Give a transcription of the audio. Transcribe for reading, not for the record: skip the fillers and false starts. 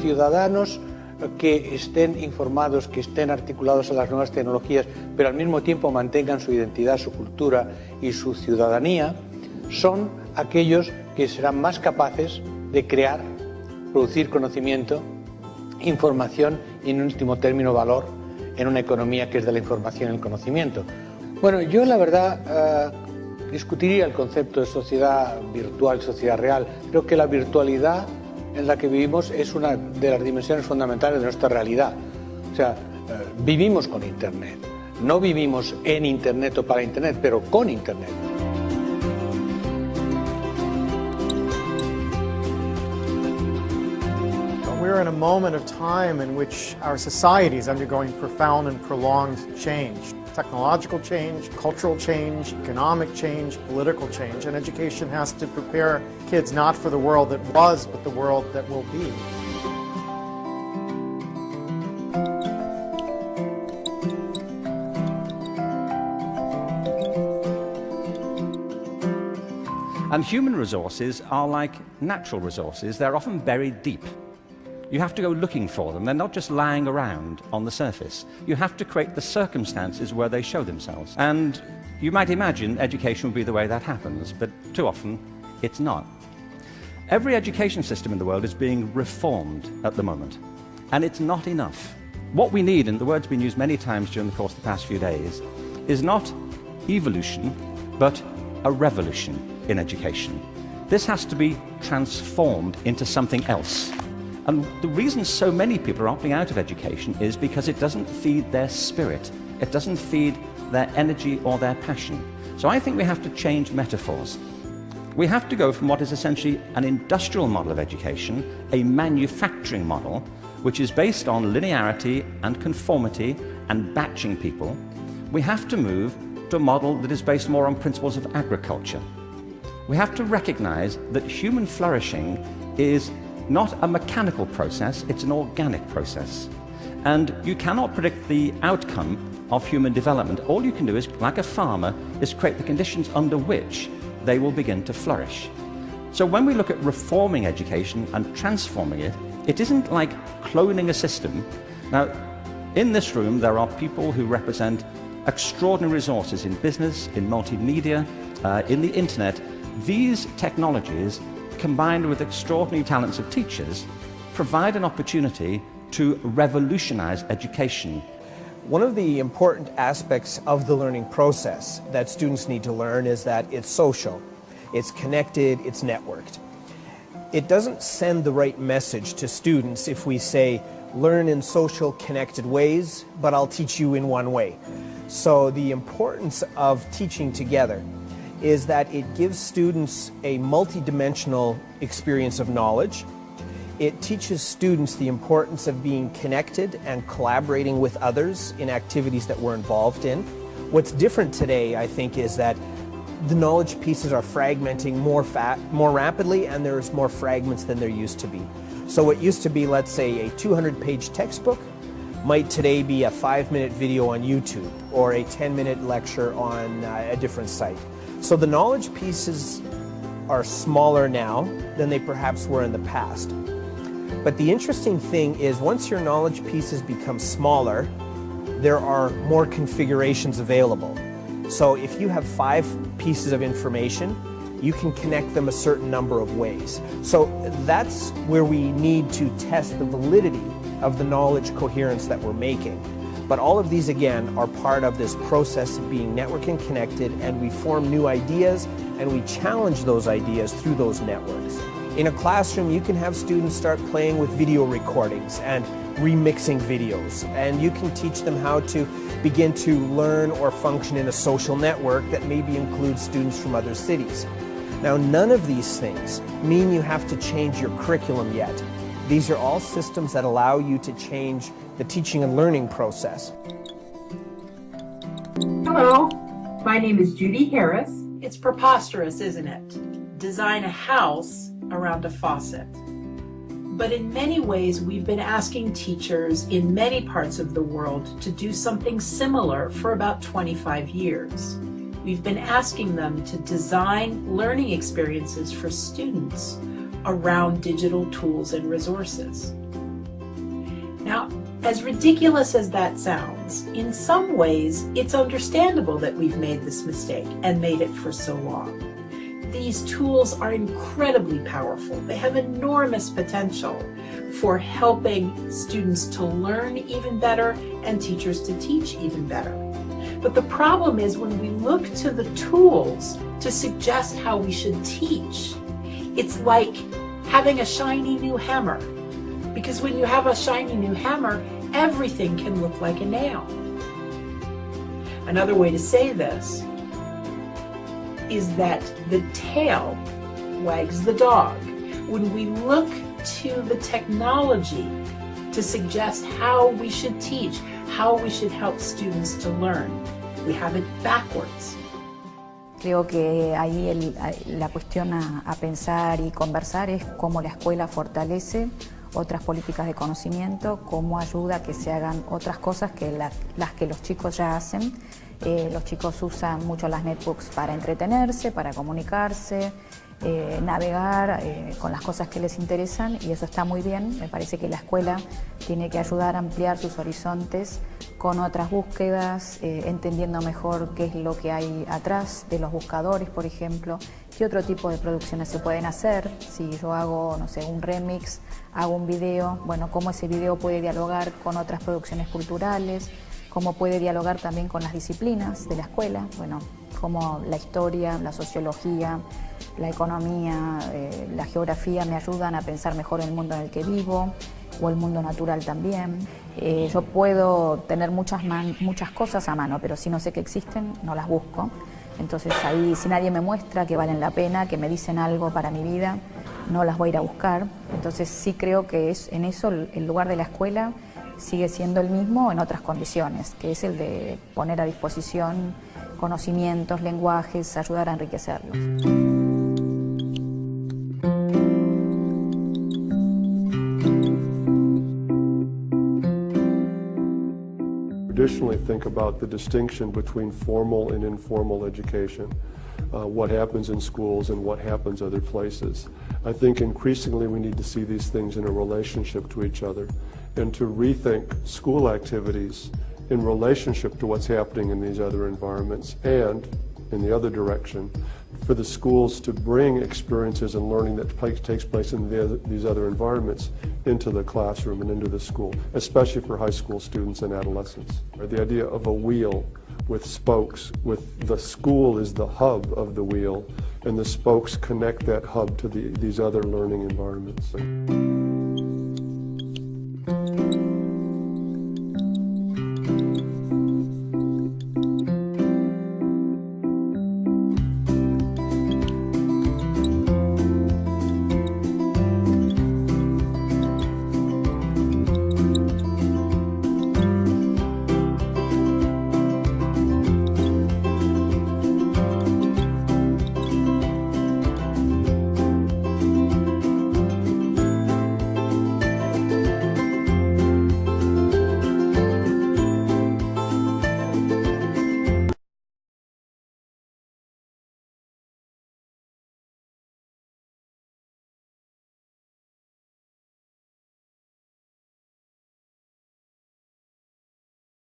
ciudadanos que estén informados, que estén articulados a las nuevas tecnologías, pero al mismo tiempo mantengan su identidad, su cultura y su ciudadanía, son aquellos que serán más capaces de crear, producir conocimiento, información y, en último término, valor en una economía que es de la información y el conocimiento. Bueno, yo la verdad discutiría el concepto de sociedad virtual, sociedad real. Creo que la virtualidad en la que vivimos es una de las dimensiones fundamentales de nuestra realidad. O sea, vivimos con Internet. No vivimos en Internet o para Internet, pero con Internet. We're in a moment of time in which our society is undergoing profound and prolonged change. Technological change, cultural change, economic change, political change, and education has to prepare kids not for the world that was, but the world that will be. And human resources are like natural resources. They're often buried deep. You have to go looking for them. They're not just lying around on the surface. You have to create the circumstances where they show themselves. And you might imagine education would be the way that happens, but too often it's not. Every education system in the world is being reformed at the moment, and it's not enough. What we need, and the word's been used many times during the course of the past few days, is not evolution, but a revolution in education. This has to be transformed into something else. And the reason so many people are opting out of education is because it doesn't feed their spirit. It doesn't feed their energy or their passion. So I think we have to change metaphors. We have to go from what is essentially an industrial model of education, a manufacturing model, which is based on linearity and conformity and batching people. We have to move to a model that is based more on principles of agriculture. We have to recognize that human flourishing is not a mechanical process, it's an organic process. And you cannot predict the outcome of human development. All you can do is, like a farmer, is create the conditions under which they will begin to flourish. So when we look at reforming education and transforming it, it isn't like cloning a system. Now, in this room, there are people who represent extraordinary resources in business, in multimedia, in the internet. These technologies, combined with extraordinary talents of teachers, provide an opportunity to revolutionize education. One of the important aspects of the learning process that students need to learn is that it's social, it's connected, it's networked. It doesn't send the right message to students if we say, learn in social, connected ways, but I'll teach you in one way. So the importance of teaching together is that it gives students a multi-dimensional experience of knowledge. It teaches students the importance of being connected and collaborating with others in activities that we're involved in. What's different today, I think, is that the knowledge pieces are fragmenting more rapidly, and there's more fragments than there used to be. So what used to be, let's say, a 200-page textbook might today be a 5-minute video on YouTube or a 10-minute lecture on a different site. So the knowledge pieces are smaller now than they perhaps were in the past. But the interesting thing is, once your knowledge pieces become smaller, there are more configurations available. So if you have 5 pieces of information, you can connect them a certain number of ways. So that's where we need to test the validity of the knowledge coherence that we're making. But all of these, again, are part of this process of being networked and connected, and we form new ideas, and we challenge those ideas through those networks. In a classroom, you can have students start playing with video recordings and remixing videos, and you can teach them how to begin to learn or function in a social network that maybe includes students from other cities. Now, none of these things mean you have to change your curriculum yet. These are all systems that allow you to change the teaching and learning process. Hello, my name is Judy Harris. It's preposterous, isn't it? Design a house around a faucet. But in many ways, we've been asking teachers in many parts of the world to do something similar for about 25 years. We've been asking them to design learning experiences for students around digital tools and resources. As ridiculous as that sounds, in some ways, it's understandable that we've made this mistake and made it for so long. These tools are incredibly powerful. They have enormous potential for helping students to learn even better and teachers to teach even better. But the problem is when we look to the tools to suggest how we should teach, it's like having a shiny new hammer. Because when you have a shiny new hammer, everything can look like a nail. Another way to say this is that the tail wags the dog. When we look to the technology to suggest how we should teach, how we should help students to learn, we have it backwards. Creo que ahí la cuestión a pensar y conversar es cómo la escuela fortalece otras políticas de conocimiento, cómo ayuda a que se hagan otras cosas que las que los chicos ya hacen. Los chicos usan mucho las netbooks para entretenerse, para comunicarse, navegar con las cosas que les interesan, y eso está muy bien. Me parece que la escuela tiene que ayudar a ampliar sus horizontes con otras búsquedas, entendiendo mejor qué es lo que hay atrás de los buscadores, por ejemplo, qué otro tipo de producciones se pueden hacer. Si yo hago, no sé, un remix, hago un video, bueno, cómo ese video puede dialogar con otras producciones culturales, cómo puede dialogar también con las disciplinas de la escuela, bueno, cómo la historia, la sociología, la economía, la geografía me ayudan a pensar mejor el mundo en el que vivo, o el mundo natural también. Yo puedo tener muchas cosas a mano, pero si no sé que existen, no las busco. Entonces ahí, si nadie me muestra que valen la pena, que me dicen algo para mi vida, no las voy a ir a buscar. Entonces sí creo que en eso el lugar de la escuela sigue siendo el mismo en otras condiciones, que es el de poner a disposición conocimientos, lenguajes, ayudar a enriquecerlos. Traditionally think about the distinction between formal and informal education, what happens in schools and what happens other places. I think increasingly we need to see these things in a relationship to each other and to rethink school activities in relationship to what's happening in these other environments, and in the other direction, for the schools to bring experiences and learning that takes place in these other environments into the classroom and into the school, especially for high school students and adolescents. The idea of a wheel with spokes, with the school is the hub of the wheel, and the spokes connect that hub to these other learning environments.